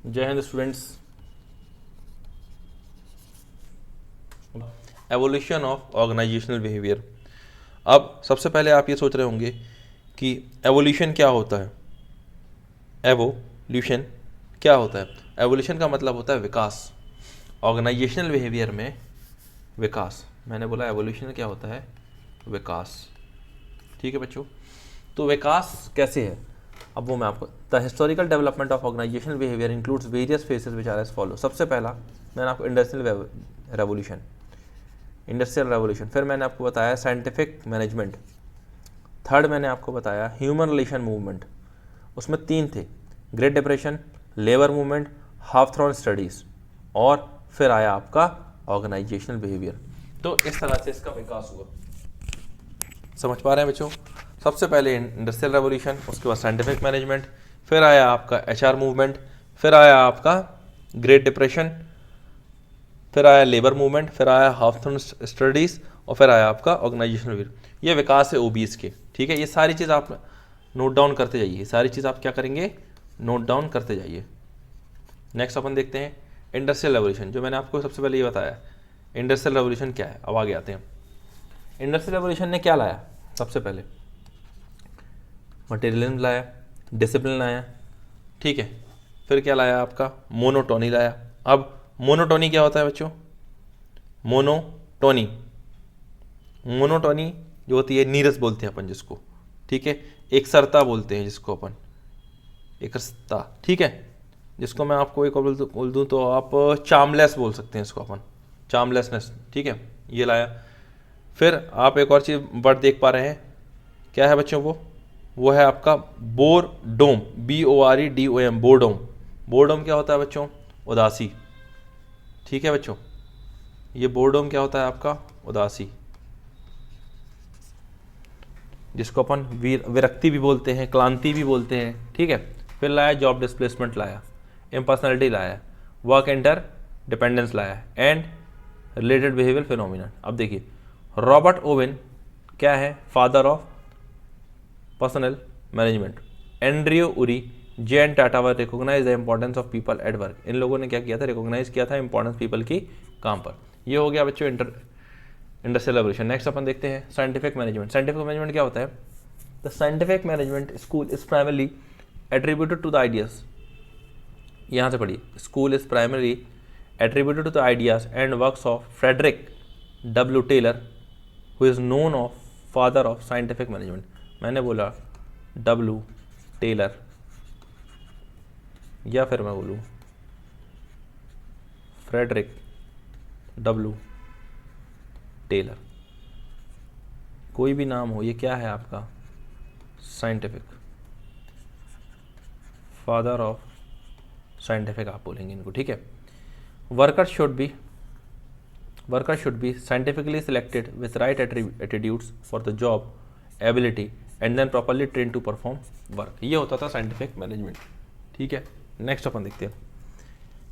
जय हिंद students. Evolution of organisational behaviour. अब सबसे पहले आप ये सोच रहे होंगे कि एवोल्यूशन क्या होता है। एवोल्यूशन क्या होता है? एवोल्यूशन का मतलब होता है विकास। ऑर्गेनाइजेशनल बिहेवियर में विकास। मैंने बोला एवोल्यूशन क्या होता है? विकास। ठीक है बच्चों, तो विकास कैसे है अब वो मैं आपको। The historical development of organisational behaviour includes various phases which are as follow. सबसे पहला मैंने आपको इंडस्ट्रियल रेवोल्यूशन, फिर मैंने आपको बताया साइंटिफिक मैनेजमेंट, थर्ड मैंने आपको बताया ह्यूमन रिलेशन मूवमेंट, उसमें तीन थे, great depression, labour movement, Hawthorne studies, और फिर आया आपका ऑर्गेनाइजेशनल बिहेवियर। तो इस तरह से इसका विकास हुआ। समझ पा रहे हैं बच्चों? सबसे पहले इंडस्ट्रियल रेवोल्यूशन, उसके बाद साइंटिफिक मैनेजमेंट, फिर आया आपका एचआर मूवमेंट, फिर आया आपका ग्रेट डिप्रेशन, फिर आया लेबर मूवमेंट, फिर आया हावथॉर्न स्टडीज़, और फिर आया आपका ऑर्गेनाइजेशनल बिहेवियर। ये विकास है ओबीएस के। ठीक है, ये सारी चीज़ आप नोट डाउन करते जाइए, सारी चीज़ आप क्या करेंगे? नोट डाउन करते जाइए। नेक्स्ट अपन देखते हैं इंडस्ट्रियल रेवोल्यूशन, जो मैंने आपको सबसे पहले ये बताया इंडस्ट्रियल रेवोल्यूशन क्या है। अब आगे आते हैं। इंडस्ट्रियल रेवोल्यूशन ने क्या लाया? सबसे पहले मटेरियलिज्म लाया, डिसिप्लिन लाया, ठीक है। फिर क्या लाया आपका? मोनोटोनी लाया। अब मोनोटोनी क्या होता है बच्चों? मोनोटोनी जो होती है, नीरस बोलते हैं अपन जिसको, ठीक है। एकसरता बोलते हैं जिसको अपन, एकसरता, ठीक है। जिसको मैं आपको एक और बोल दूँ तो आप चार्मलेस बोल सकते हैं इसको अपन, चार्मलेसनेस, ठीक है। ये लाया। फिर आप एक और चीज़ वर्ड देख पा रहे हैं, क्या है बच्चों? वो है आपका बोरडोम, BOREDOM, बोरडोम। बोरडोम क्या होता है बच्चों? उदासी, ठीक है बच्चों। ये बोरडोम क्या होता है आपका? उदासी, जिसको अपन विरक्ति भी बोलते हैं, क्लांति भी बोलते हैं, ठीक है। फिर लाया जॉब डिस्प्लेसमेंट लाया, इम्पर्सनैलिटी लाया, वर्क इंटर डिपेंडेंस लाया, एंड रिलेटेड बिहेवियर फिनोमिना। अब देखिए, रॉबर्ट ओवेन क्या है? Father of personnel management. Andrew Ure, J N Tata were recognise the importance of people at work. इन लोगों ने क्या किया था? रिकॉग्नाइज किया था इंपॉर्टेंस पीपल की काम पर। ये हो गया बच्चों इंडस्ट्रियल रेवोल्यूशन। नेक्स्ट अपन देखते हैं साइंटिफिक मैनेजमेंट। साइंटिफिक मैनेजमेंट क्या होता है? The scientific management school is primarily attributed to the ideas. यहाँ से पढ़िए, school is primarily attributed to the ideas and works of Frederick W. Taylor, who is known of father of scientific management. मैंने बोला W. Taylor, या फिर मैं बोलूँ Frederick W. Taylor, कोई भी नाम हो, ये क्या है आपका? साइंटिफिक, फादर ऑफ साइंटिफिक आप बोलेंगे इनको, ठीक है। Worker should be scientifically selected with right attitudes for the job ability and then properly train to perform work. ये होता था साइंटिफिक मैनेजमेंट, ठीक है। नेक्स्ट अपन देखते हैं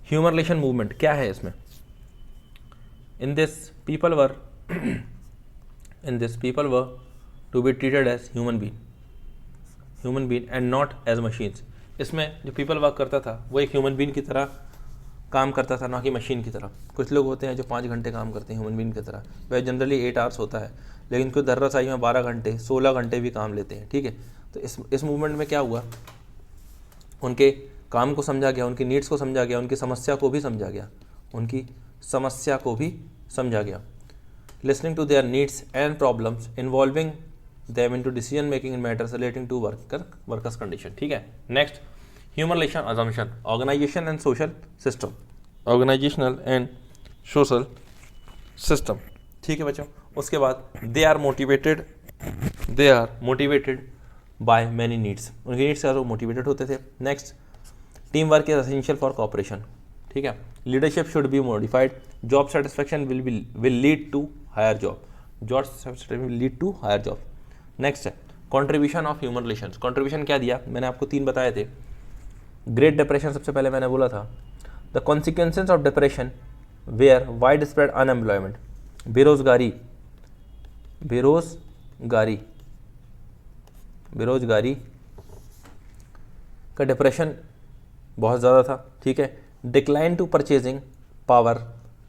ह्यूमन रिलेशन मूवमेंट क्या है इसमें। In this people were to be treated as human being and not as machines. इसमें जो पीपल वर्क करता था वो एक ह्यूमन बीन की तरह काम करता था, ना कि मशीन की तरह। कुछ लोग होते हैं जो 5 घंटे काम करते हैं ह्यूमन बीन की तरह, वह जनरली 8 आवर्स होता है, लेकिन कोई दर्रासाई में 12 घंटे 16 घंटे भी काम लेते हैं, ठीक है। तो इस मूवमेंट में क्या हुआ? उनके काम को समझा गया, उनकी नीड्स को समझा गया, उनकी समस्या को भी समझा गया, listening to their needs and problems, involving them into decision making in matters relating to workers condition, ठीक है। Next human relation assumption, organizational and social system, ठीक है बच्चों। उसके बाद they are motivated by many needs, उनकी needs से वो मोटिवेटेड होते थे। Next team work is essential for cooperation, ठीक है। Leadership should be modified, job satisfaction will lead to higher job. Next है contribution of human relations. Contribution क्या दिया? मैंने आपको 3 बताए थे। ग्रेट डिप्रेशन सबसे पहले मैंने बोला था, the consequences of depression were wide spread unemployment, बेरोजगारी का डिप्रेशन बहुत ज़्यादा था, ठीक है। Decline to purchasing power,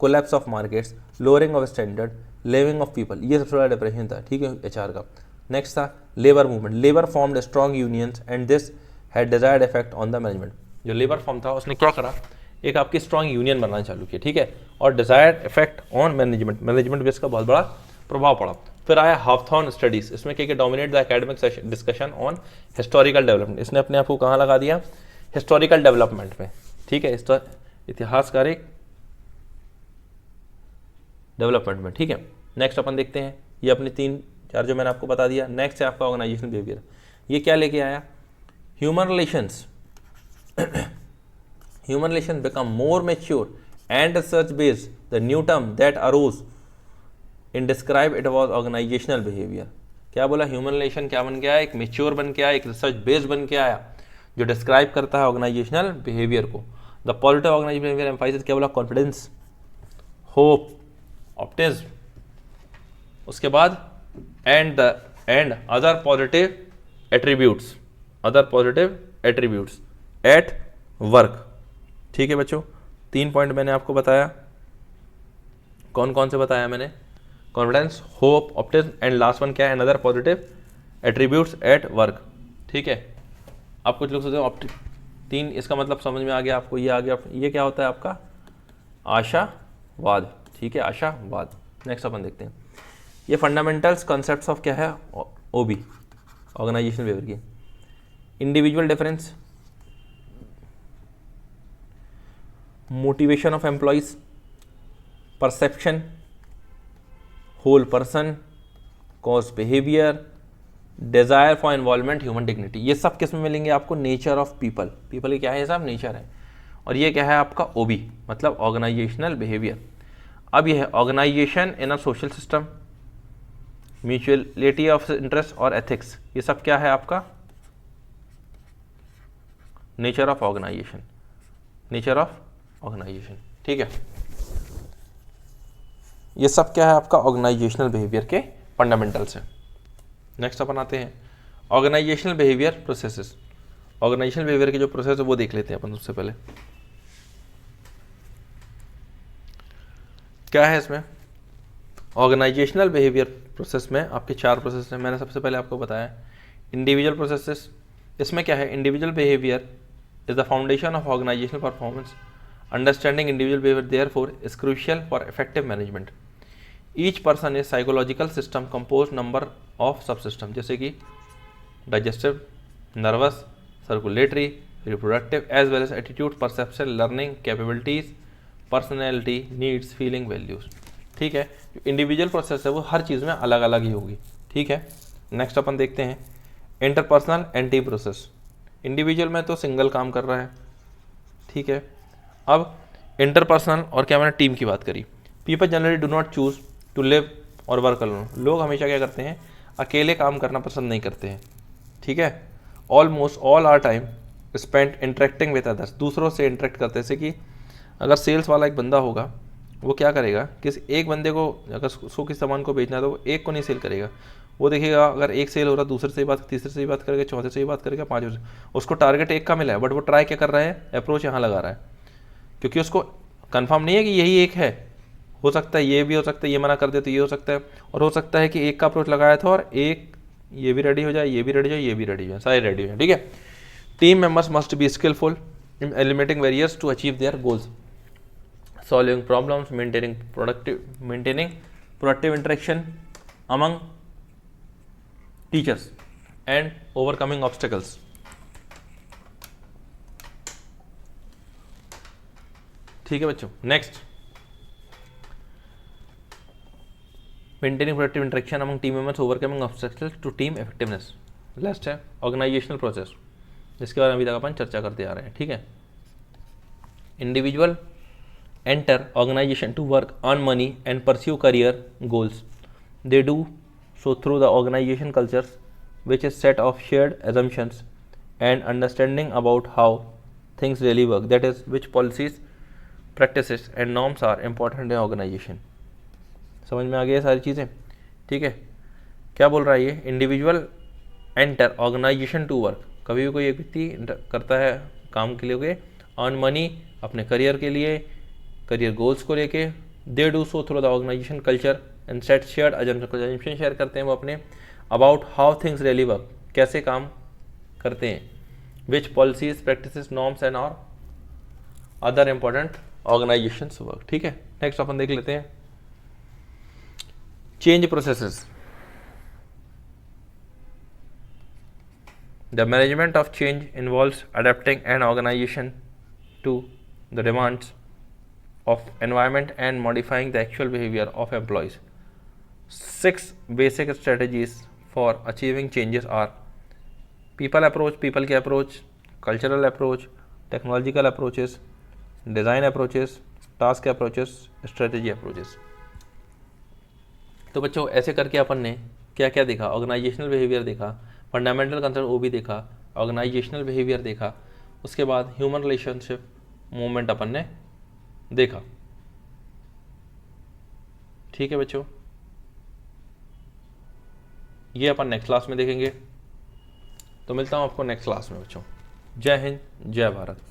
collapse of markets, lowering of standard, living of people, ये सबसे बड़ा डिप्रेशन था, ठीक है, एचआर का। नेक्स्ट था labour movement, labour formed strong unions and this had desired effect on the management. जो लेबर फॉर्म था उसने क्या करा, एक आपकी स्ट्रॉन्ग यूनियन बनाना चालू किया, ठीक है, और desired effect on management, management पे इसका बहुत बड़ा प्रभाव पड़ा। फिर आया हावथॉर्न स्टडीज, इसमें क्या dominate the academic discussion on historical development, इसने अपने आप को कहाँ लगा दिया, हिस्टोरिकल डेवलपमेंट में, ठीक है, इतिहासकारिक डेवलपमेंट में, ठीक है। नेक्स्ट अपन देखते हैं, ये अपने 3-4 जो मैंने आपको बता दिया। नेक्स्ट है आपका ऑर्गेनाइजेशनल बिहेवियर, ये क्या लेके आया, human relations, human relation become more mature and research based, the new term that arose in describe it was organisational behaviour. क्या बोला, ह्यूमन रिलेशन क्या बन के आया, एक मेच्योर बन के आया, एक रिसर्च बेस्ड बन के आया, जो डिस्क्राइब करता है ऑर्गेनाइजेशनल बिहेवियर को। The positive organisational behaviour emphasis, क्या बोला, कॉन्फिडेंस, होप, ऑप्टिमिज्म, उसके बाद and other positive attributes, other positive attributes at work, ठीक है बच्चों। 3 पॉइंट मैंने आपको बताया, कौन कौन से बताया मैंने, confidence, hope, optimism and last one क्या है, another positive attributes at work, ठीक है। आप कुछ लोग सोचते हो 3, इसका मतलब समझ में आ गया आपको, ये आ गया, ये क्या होता है आपका आशावाद, ठीक है, आशावाद। नेक्स्ट अपन देखते हैं, ये फंडामेंटल्स कॉन्सेप्ट्स ऑफ क्या है, ओबी, ऑर्गेनाइजेशनल बिहेवियर की। Individual difference, motivation of employees, perception, whole person, cause behaviour, desire for involvement, human dignity, ये सब किस में मिलेंगे आपको, नेचर ऑफ पीपल, पीपल की क्या है, ये सब नेचर है। और ये क्या है आपका ओबी, मतलब ऑर्गेनाइजेशनल बिहेवियर। अब ये है organisation in a social system, mutuality of interest और एथिक्स, ये सब क्या है आपका nature of organisation, nature of organisation, ठीक है। ये सब क्या है आपका ऑर्गेनाइजेशनल बिहेवियर के फंडामेंटल्स हैं। नेक्स्ट अपन आते हैं organisational behaviour processes. Organisational behaviour के जो प्रोसेस है वो देख लेते हैं अपन सबसे पहले। क्या है इसमें, ऑर्गेनाइजेशनल बिहेवियर प्रोसेस में आपके 4 प्रोसेस हैं। मैंने सबसे पहले आपको बताया इंडिविजुअल प्रोसेसेस, इसमें क्या है, individual behaviour is the foundation of organisational performance, understanding individual behaviour therefore is crucial for effective management. Each person is psychological system compose number of sub system, जैसे कि digestive, nervous, circulatory, reproductive, as well as attitude, perception, learning, capabilities, personality, needs, feeling, values, ठीक है। जो individual process है वो हर चीज़ में अलग अलग ही होगी, ठीक है। नेक्स्ट अपन देखते हैं interpersonal and team process. Individual में तो सिंगल काम कर रहा है, ठीक है। अब इंटरपर्सनल और क्या मैंने टीम की बात करी, people generally do not choose to live और वर्क अलोन, लोग हमेशा क्या करते हैं, अकेले काम करना पसंद नहीं करते हैं, ठीक है। Almost all our time spent interacting with others, दूसरों से इंटरेक्ट करते, जैसे कि अगर सेल्स वाला एक बंदा होगा वो क्या करेगा, किसी एक बंदे को अगर उसको किसी सामान को बेचना है तो वो एक को नहीं सेल करेगा, वो देखेगा अगर एक सेल हो रहा है दूसरे से ही बात, तीसरे से ही बात करेगा, चौथे से ही बात करेगा, पाँचवें से, उसको टारगेट एक का मिला है बट वो ट्राई क्या कर रहा है, अप्रोच यहाँ लगा रहा है, क्योंकि उसको कंफर्म नहीं है कि यही एक है, हो सकता है ये भी हो सकता है, ये मना कर दे तो ये हो सकता है, और हो सकता है कि एक का अप्रोच लगाया था और एक ये भी रेडी हो जाए, ये भी रेडी हो जाए, ये भी रेडी हो जाए, सारे रेडी हो जाए, ठीक है। Team members must be skilful in eliminating barriers to achieve their goals, solving problems, maintaining productive interaction among teachers and overcoming obstacles. ठीक है बच्चों। Next maintaining productive interaction among team members, overcoming obstacles to team effectiveness. Last है organisational process, जिसके बारे में अभी तक अपन चर्चा करते आ रहे हैं, ठीक है। Individual enter organization to work, earn money and pursue career goals. They do so through the organization cultures, which is set of shared assumptions and understanding about how things really work, that is which policies, practices and norms are important in organization. समझ में आ गया सारी चीज़ें, ठीक है। क्या बोल रहा है ये, individual enter organisation to work, कभी भी कोई एक व्यक्ति करता है काम के लिए अर्न मनी अपने करियर के लिए, करियर गोल्स को लेके। They do so through the organisation culture and set shared assumption share करते हैं वो अपने about how things really work, कैसे काम करते हैं, which policies practices norms and और अदर इंपॉर्टेंट ऑर्गेनाइजेशंस वर्क। ठीक है, नेक्स्ट अपन देख लेते हैं change processes. The management of change involves adapting an organization to the demands of environment and modifying the actual behavior of employees. 6 basic strategies for achieving changes are people approach, people के approach, cultural approach, technological approaches, design approaches, task approaches, strategy approaches. तो बच्चों ऐसे करके अपन ने क्या क्या देखा, organisational behaviour देखा, फंडामेंटल कंसर्न वो भी देखा, ऑर्गेनाइजेशनल बिहेवियर देखा, उसके बाद ह्यूमन रिलेशनशिप मूवमेंट अपन ने देखा। ठीक है बच्चों, ये अपन नेक्स्ट क्लास में देखेंगे। तो मिलता हूँ आपको नेक्स्ट क्लास में बच्चों। जय हिंद, जय भारत।